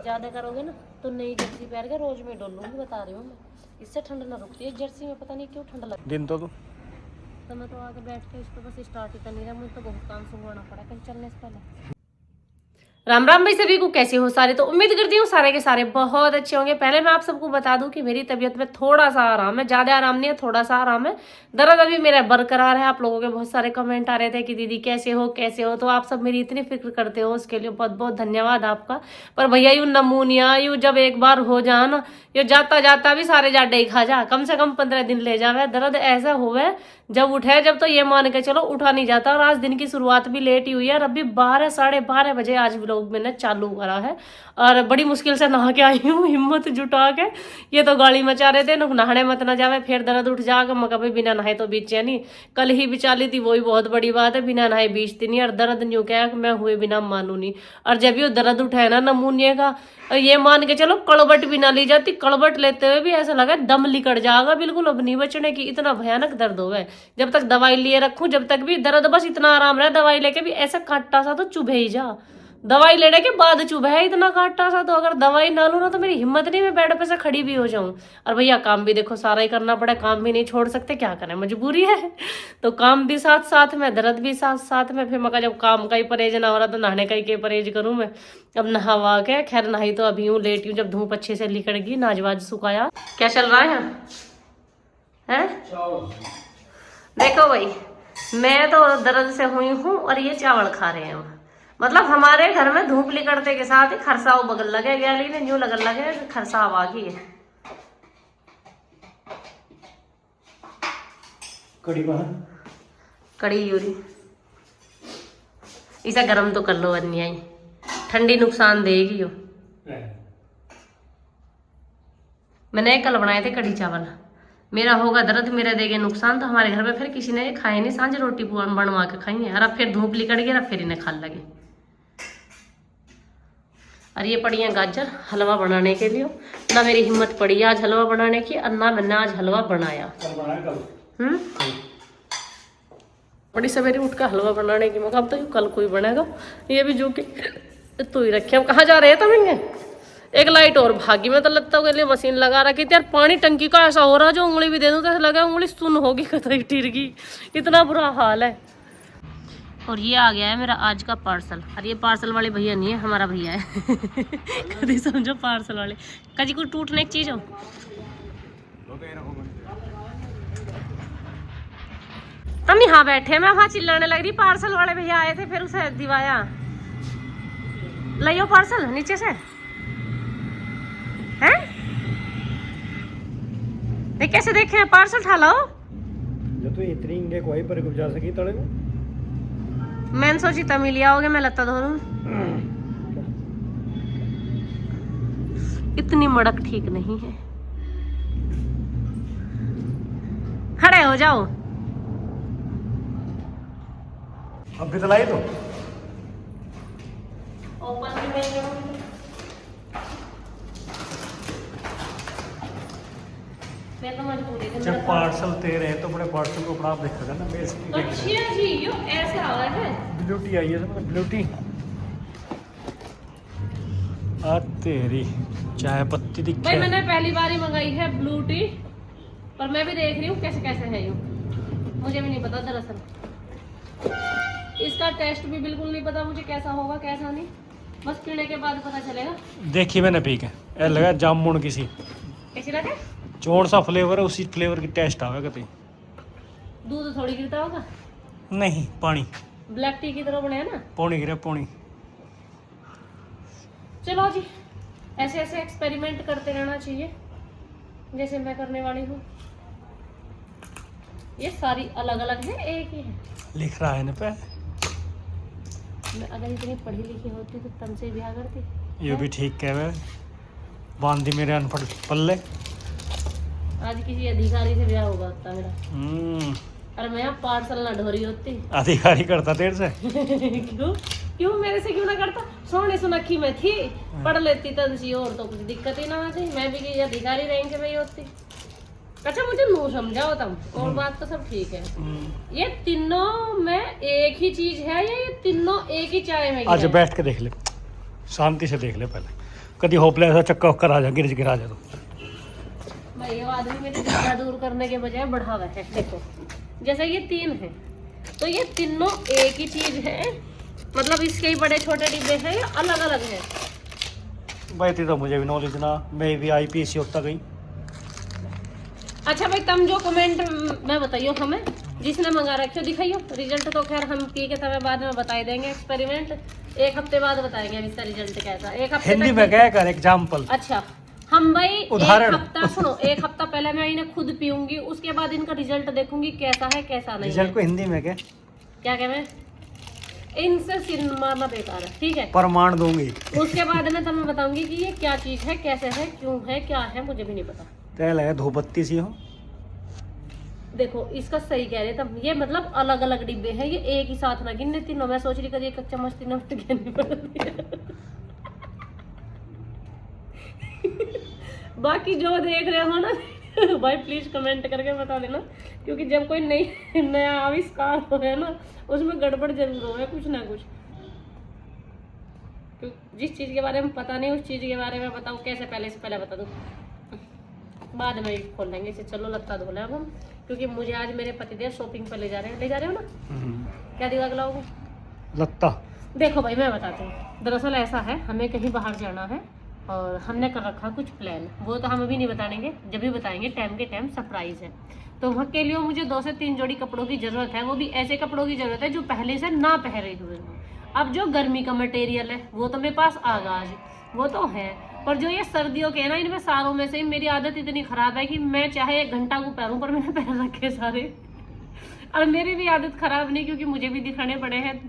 ज्यादा करोगे ना तो नई जर्सी पहन के रोज में डोलूंगी, बता रही हूँ मैं। इससे ठंड ना रुकती है जर्सी में, पता नहीं क्यों ठंड लगती दिन तो मैं तो आके बैठ के इसको बस स्टार्ट ही कर नहीं रहा, मुझे तो बहुत काम सुनवाना पड़ा कहीं चलने से पहले। राम राम भाई सभी को, कैसे हो सारे? तो उम्मीद करती हूँ सारे के सारे बहुत अच्छे होंगे। पहले मैं आप सबको बता दूं कि मेरी तबीयत में थोड़ा सा आराम है, ज्यादा आराम नहीं है, थोड़ा सा आराम है। दर्द अभी मेरा बरकरार है। आप लोगों के बहुत सारे कमेंट आ रहे थे कि दीदी कैसे हो कैसे हो, तो आप सब मेरी इतनी फिक्र करते हो, उसके लिए बहुत बहुत धन्यवाद आपका। पर भैया यूं नमूनिया यूं जब एक बार हो जा ना, ये जाता जाता भी सारे जाडे ही खा जा, कम से कम 15 दिन ले जावे। दर्द ऐसा हुआ जब उठे, जब तो ये मान के चलो उठा नहीं जाता। और आज दिन की शुरुआत भी लेट ही हुई है, और अभी 12 साढ़े 12 बजे आज व्लॉग मैंने चालू करा है, और बड़ी मुश्किल से नहा के आई हूँ हिम्मत जुटा के। ये तो गाड़ी मचा रहे थे, नहाने मत ना जावे, फिर दर्द उठ जाकर। मैं कभी बिना नहाए तो बीचे नहीं, कल ही बिचा ली थी, वही बहुत बड़ी बात है। बिना नहाए बीचती नहीं, और दर्द न्यू क्या मैं हुए बिना मानू नहीं। और जब ये दर्द उठा है ना नमूनिया का, ये मान के चलो कड़बट भी ना ली जाती, कड़बट लेते हुए भी ऐसा लगा दम लिकड़ जाएगा बिल्कुल, अब नहीं बचने की, इतना भयानक दर्द हो गया। जब तक दवाई लिए रखूं जब तक भी दर्द बस इतना आराम रहे, दवाई लेके भी ऐसा कांटा सा तो चुभे ही जा, दवाई लेने के बाद चुभे है इतना कांटा सा। तो अगर दवाई ना लूं ना तो मेरी हिम्मत नहीं, मैं बेड पे से खड़ी भी हो जाऊं। और भैया काम भी देखो सारा ही करना पड़े, काम भी नहीं छोड़ सकते, क्या करें मजबूरी है। तो काम भी साथ साथ में, दर्द भी साथ साथ में। फिर मैं जब काम का ही परहेज ना हो रहा तो नहाने का ही के परहेज करूं मैं। अब नहावा के खैर नहाई तो अभी हूँ, लेटी हूँ, जब धूप अच्छे से निकल गई, नाजवाज सुखाया। क्या चल रहा है हैं? देखो भाई, मैं तो दर्द से हुई हूँ और ये चावल खा रहे हैं। मतलब हमारे घर में धूप निकलते के साथ ही खरसाव बगल लगे गया, लेकिन यूं लगन लगे खरसाव आ गई है। कड़ी बाहर कड़ी यूरी इसे गर्म तो कर लो, बनी आई ठंडी नुकसान देगी। यो मैंने कल बनाए थे कड़ी चावल, मेरा होगा दर्द, मेरा देगा नुकसान। तो हमारे घर में फिर किसी ने खाए नहीं, सांझ रोटी बनवा के खाई है। और अब फिर धूप लिकड़ गई, अब फिर इन्हें खा लगे। और ये पड़ी है गाजर हलवा बनाने के लिए, ना मेरी हिम्मत पड़ी आज हलवा बनाने की, और ना मैंने आज हलवा बनाया। बड़ी सवेरे उठ कर हलवा बनाने की मौका, अब तो कल कोई बनेगा। ये भी जो कि तो ही रखे। हम कहाँ जा रहे हैं तमेंगे? एक लाइट और भागी, मैं तो लगता के लिए मशीन लगा रखी थी यार। पानी टंकी का ऐसा हो रहा, जो उंगली भी दे दूं तो ऐसा लगा उंगली सुन होगी, कतई टिरगी, इतना बुरा हाल है। और ये आ गया है मेरा आज का पार्सल। और ये पार्सल वाले भैया नहीं है, हमारा भैया है। कभी समझो पार्सल वाले कभी कोई टूटने की चीज हो। हम यहाँ बैठे, मैं वहां चिल्लाने लग रही, पार्सल वाले भैया आए थे, फिर उसे दिवाया। लाइयो पार्सल नीचे से हैं? देख कैसे देखे हैं, पार्सल ठा लाओ जो तो इतनी इंगे कोई पर गुप जा सकी तड़े में। मैंने सोची तमी लिया होगे, मैं लता धो दूं। इतनी मड़क ठीक नहीं है, खड़े हो जाओ। अब भी तो लाई तो ओपन मैं तो मजबूरी थी। जब पार्सल तेरे हैं तो बड़े पार्सल को अपना आप देखा ना मेरे से। अच्छा जी, यो ऐसा आ रहा है। ब्लूटी आई है, ब्लूटी आ तेरी चाय पत्ती दिखे। भाई मैंने पहली बार ही मंगाई है ब्लू टी, पर मैं भी देख रही हूँ कैसे कैसे है यूँ, मुझे भी नहीं पता दरअसल। इसका टेस्ट भी बिल्कुल नहीं पता मुझे, कैसा होगा कैसा नहीं, बस पीने के बाद पता चलेगा। देखी मैंने पी के, ऐसा लगा जामुन किसी कैसी लगे, जोन सा फ्लेवर है, उसी फ्लेवर की टेस्ट आवेगा कभी। दूध थोड़ी गिरता होगा, नहीं पानी, ब्लैक टी की तरह बने है ना, पौनी गिरा पौनी। चलो जी, ऐसे ऐसे एक्सपेरिमेंट करते रहना चाहिए जैसे मैं करने वाली हूँ। ये सारी अलग अलग है, एक ही है। लिख रहा है ना पे। मैं अगर इतनी पढ़ी लिखी होती तो तुमसे ब्याह करती। ये भी ठीक कह रहे, बांधी मेरे अनपढ़ पल्ले। आज किसी अधिकारी से ब्याह होगा होता मेरा, अरे मैं पार्सल ना ढोरी होती। अधिकारी करता देर से। क्यों क्यों मेरे से क्यों ना करता, सोने सुनखी में थी, पढ़ लेती तो किसी और तो कुछ दिक्कत ही ना आती, मैं भी किसी अधिकारी रैंक में ही होती। अच्छा मुझे नो समझाओ तुम, और बात तो सब ठीक है। ये तीनों में एक ही चीज है या ये तीनों एक ही चाय में? आज बैठ के देख ले, शांति से देख ले पहले, कभी होपलेस ऐसा चक्का वक्कर आ जा, गिरा जा तो। भाई ये आदमी मेरी चिंता दूर करने के बजाय बढ़ावा है। देखो जैसे ये 3 है तो ये तीनों एक ही चीज है, मतलब इसके ही बड़े छोटे डिब्बे हैं या अलग अलग है? भाई तो मुझे भी नॉलेज ना, मैं भी IPSC होता गई। अच्छा भाई तुम जो कमेंट में बताइयो हमें, जिसने मंगा रखे हो दिखाइयो रिजल्ट। तो खैर हम पी के तुम्हें बाद में बता देंगे, एक्सपेरिमेंट 1 हफ्ते बाद बताएंगे अब इसका रिजल्ट कैसा। 1 हफ्ते हिंदी तक में क्या कर एग्जाम्पल। अच्छा हम भाई उदाहरण। 1 हफ्ता सुनो, 1 हफ्ता पहले मैं इन्हें खुद पीऊंगी, उसके बाद इनका रिजल्ट देखूंगी कैसा है कैसा नहीं रिजल्ट है। को हिंदी में क्या क्या मैं इनसे सिर मारना बेकार है, ठीक है? प्रमाण दूंगी। उसके बाद में तुम्हें बताऊंगी कि ये क्या चीज है, कैसे है, क्यों है, क्या है, मुझे भी नहीं पता। तय लगा धूपबत्ती सी हो। देखो इसका सही कह रहे तब, ये मतलब अलग अलग डिब्बे हैं, ये एक ही साथ ना गिनने तीनों। मैं सोच रही कभी एक चम्मच तीनों में गिननी पड़ती है। बाकी जो देख रहे हो ना भाई प्लीज कमेंट करके बता देना, क्योंकि जब कोई नया आविष्कार हो है ना, उसमें गड़बड़ जरूर हो है कुछ ना कुछ। जिस चीज के बारे में पता नहीं उस चीज के बारे में बताऊं कैसे, पहले से पहले बता दूं, बाद में ही खोल लेंगे इसे। चलो लत्ता धो लें अब हम, क्योंकि मुझे आज मेरे पतिदेव शॉपिंग पर ले जा रहे हो ना। क्या दिमाग लाओगे? लत्ता। देखो भाई मैं बताती हूँ, दरअसल ऐसा है हमें कहीं बाहर जाना है और हमने कर रखा कुछ प्लान, वो तो हम अभी नहीं बताएंगे, जब भी बताएंगे टाइम के टाइम, सरप्राइज है। तो वहाँ के लिए मुझे 2 से 3 जोड़ी कपड़ों की ज़रूरत है, वो भी ऐसे कपड़ों की ज़रूरत है जो पहले से ना पहने हुए हों। अब जो गर्मी का मटेरियल है वो तो मेरे पास आगा आज, वो तो है, पर जो ये सर्दियों के है ना, इनमें सारों में से मेरी आदत इतनी ख़राब है कि मैं चाहे 1 घंटा को पहनूं पर मैंने पहन रखे सारे। और मेरी भी आदत ख़राब नहीं, क्योंकि मुझे भी दिखाने पड़े हैं,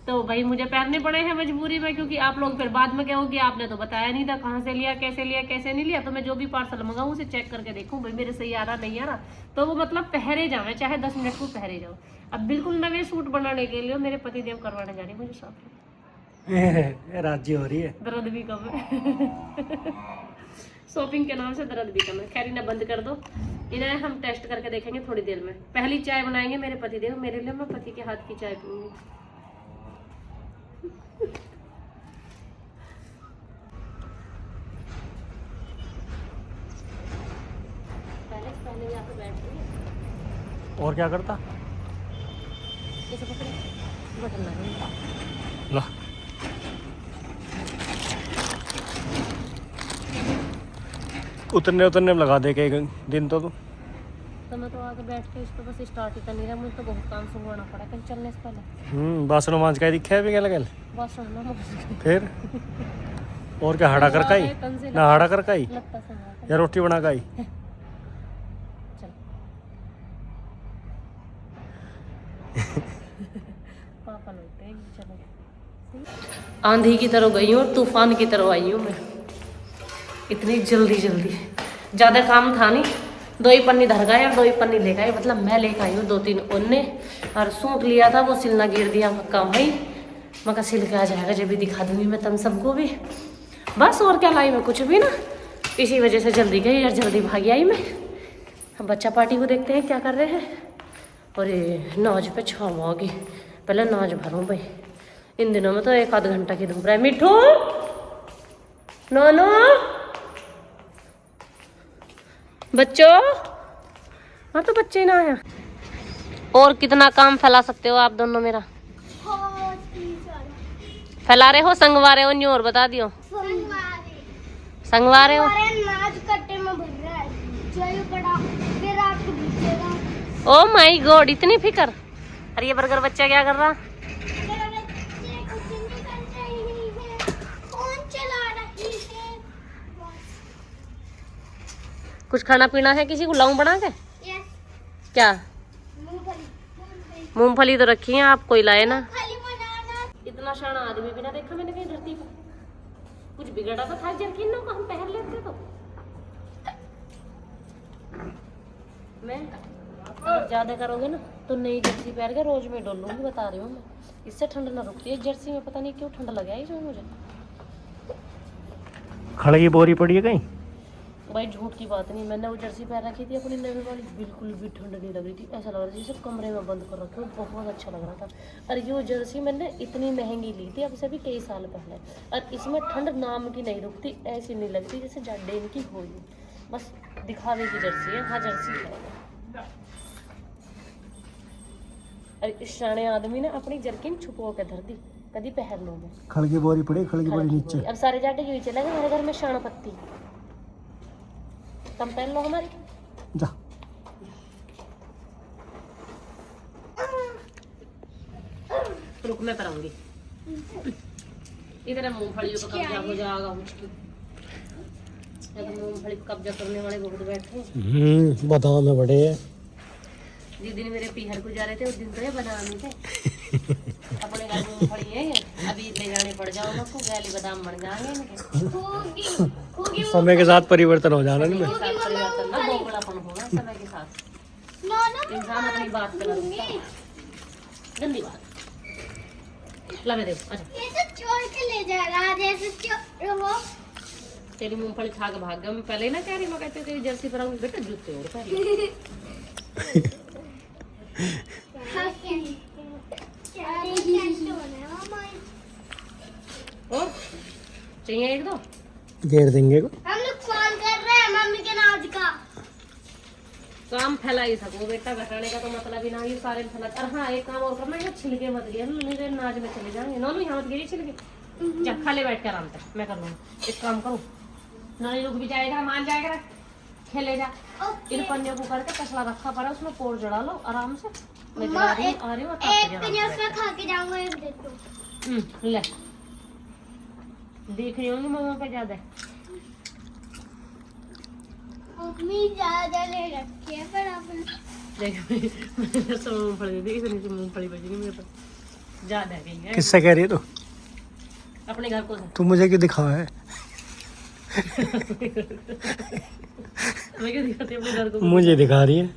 तो भाई मुझे पहनने पड़े हैं मजबूरी में, क्योंकि आप लोग फिर बाद में कहोगे आपने तो बताया नहीं था, कहाँ से लिया, कैसे नहीं लिया। तो मैं जो भी पार्सल मंगाऊँ उसे चेक करके देखूँ भाई मेरे सही आ रहा नहीं आ रहा, तो वो मतलब पहरे जाओ, चाहे 10 मिनट को पहरे जाओ। अब बिल्कुल नवे सूट बनाने के लिए मेरे पतिदेव करवाने जा रही है मुझे शॉपिंग। राज्य हो रही है, दर्द भी कम है। शॉपिंग के नाम से दर्द भी कम है। खैर इन्हें बंद कर दो, इन्हें हम टेस्ट करके देखेंगे थोड़ी देर में। पहली चाय बनाएंगे मेरे पतिदेव, मेरे लिए मैं पति के हाथ की चाय पीऊंगी। पहले यहाँ पे बैठ गई और क्या करता। इसे पकड़े, बटन लगा ला उतरने में लगा दे के एक दिन तो तू। तो मैं तो आके बैठ के इसको बस स्टार्ट ही कर नहीं रहा, मुझे तो बहुत काम संभालना पड़ा कहीं चलने से पहले। बासन मांझ का दिखा है भी क्या लगे बस ना फिर। और क्या हड़ा कर काई ना, हड़ा कर काई लगता संभाल या रोटी बना काई। चल पापा लगते हैं। चलो आंधी की तरह गई हूँ और तूफान की तरह आई हूँ मैं, इतनी जल्दी ज़्यादा काम था नहीं। 2 ही पन्नी धर गए और 2 ही पन्नी ले गए, मतलब मैं लेकर आई हूँ 2-3 ओने, और सूट लिया था वो सिलना गिर दिया काम भाई, मैं कहा सिल के आ जाएगा जब भी दिखा दूंगी मैं तुम सबको भी। बस और क्या लाई मैं, कुछ भी ना, इसी वजह से जल्दी गई और जल्दी भागी आई मैं। अब बच्चा पार्टी को देखते हैं क्या कर रहे हैं। और ये नाज पे छाँव होगी, पहले नाज भरूँ भाई, इन दिनों में तो 1 आध घंटा की धूप रहा है। मिठू नोनो बच्चों, हाँ तो बच्चे ना आया। और कितना काम फैला सकते हो आप दोनों मेरा? फैला रहे हो, संगवा रहे हो, न्यू और बता दियो। संगवा रहे हो। ओ माय गॉड, इतनी फिकर। अरे ये बर्गर बच्चा क्या कर रहा? कुछ खाना पीना है किसी को, लाऊं बना के? क्या? मूंगफली तो रखी है, आप कोई लाए ना। इतना शाना आदमी भी ना देखा मैंने कहीं धरती पर। कुछ बिगड़ा तो था जर्किन को हम पहन लेते तो। मैं अगर ज्यादा करोगे ना तो नई जर्सी पहन के रोज में डोलूंगी, बता रही हूँ मैं। इससे ठंड ना रुकती है जर्सी में, पता नहीं क्यों ठंड लगा है इसमें मुझे। खड़े की बोरी पड़ी है कहीं? भाई झूठ की बात नहीं, मैंने वो जर्सी पहन रखी थी अपनी नवी वाली, बिल्कुल भी ठंड नहीं लग रही थी, ऐसा लग रहा था जैसे कमरे में बंद कर रखे हो, बहुत अच्छा लग रहा था। और ये जर्सी मैंने इतनी महंगी ली थी अब से भी कई साल पहले, और इसमें ठंड नाम की नहीं रुकती, ऐसी नहीं लगती जैसे जाडे इनकी होगी, बस दिखावे की जर्सी है। हाँ जर्सी है। अरे इस शाणे आदमी ने अपनी जर्किन छुपो के धर दी, कभी पहन लो मैं खड़गी बोरी पड़े, खड़गी बोरी नीचे। अब सारे जाडे की चले गए हमारे घर में शाण पत्ती, तुम पहन लो हमारी। जा रुक मैं कराऊंगी, इधर मूंगफली का कब्जा हो जाएगा मुझकी, मूंगफली का कब्जा करने वाले बहुत बैठे। बादाम में बड़े हैं। जिस दिन मेरे पीहर को जा रहे थे उस दिन तो ये बादाम ही थे। अपने घर मूंगफली है, अभी ले जाने पड़ जाओ उसको, गैली बादाम बन जाएंगे इनके। समय के साथ परिवर्तन हो जाना इनमें। परिवर्तन ना बोगड़ापन होगा समय के साथ, इंसान अपनी बात पे लगता है। गंदी बात ला मैं देखो। अच्छा ये तो चोर के ले जा रहा है, जैसे चोर वो तेरी मूंगफली खा के भाग गया। मैं पहले ही ना कह रही, मैं कहती हूँ तेरी जर्सी पर आऊंगी बेटा, जूते और पहले और चाहिए एक दो घेर देंगे को। हम लोग फोन कर रहे हैं मम्मी के नाच का। काम फैला ही सको बेटा, घटाने का तो मतलब ही ना ये सारे फैला। और हाँ एक काम और करना, यहाँ छिलके मत गिर, मेरे नाच में चले जाएंगे। नॉनू यहाँ मत गिरी छिलके, जा खाली बैठ के आराम से मैं कर लूँगा। एक काम करूँ, नानी रुक भी जाएगा, मान जाएगा, खेले जा। इन पन्नियों को करके तसला रखा पड़ा, उसमें पोर जड़ा लो आराम से। मैं आ रही हूँ एक पिंजरा उसमें खा के जाऊंगा, एक दे दो। ले देख रही होंगी मम्मा पे ज्यादा मम्मी ज्यादा ले रखी है, पर आपने देख मैंने सब मूंगफली दी, इतनी सी मूंगफली बची नहीं मेरे पास, ज्यादा गई है। किससे कह रही है तू? अपने घर को तू मुझे क्यों दिखावा है? मैं क्यों दिखाती अपने घर को? मुझे दिखा रही है।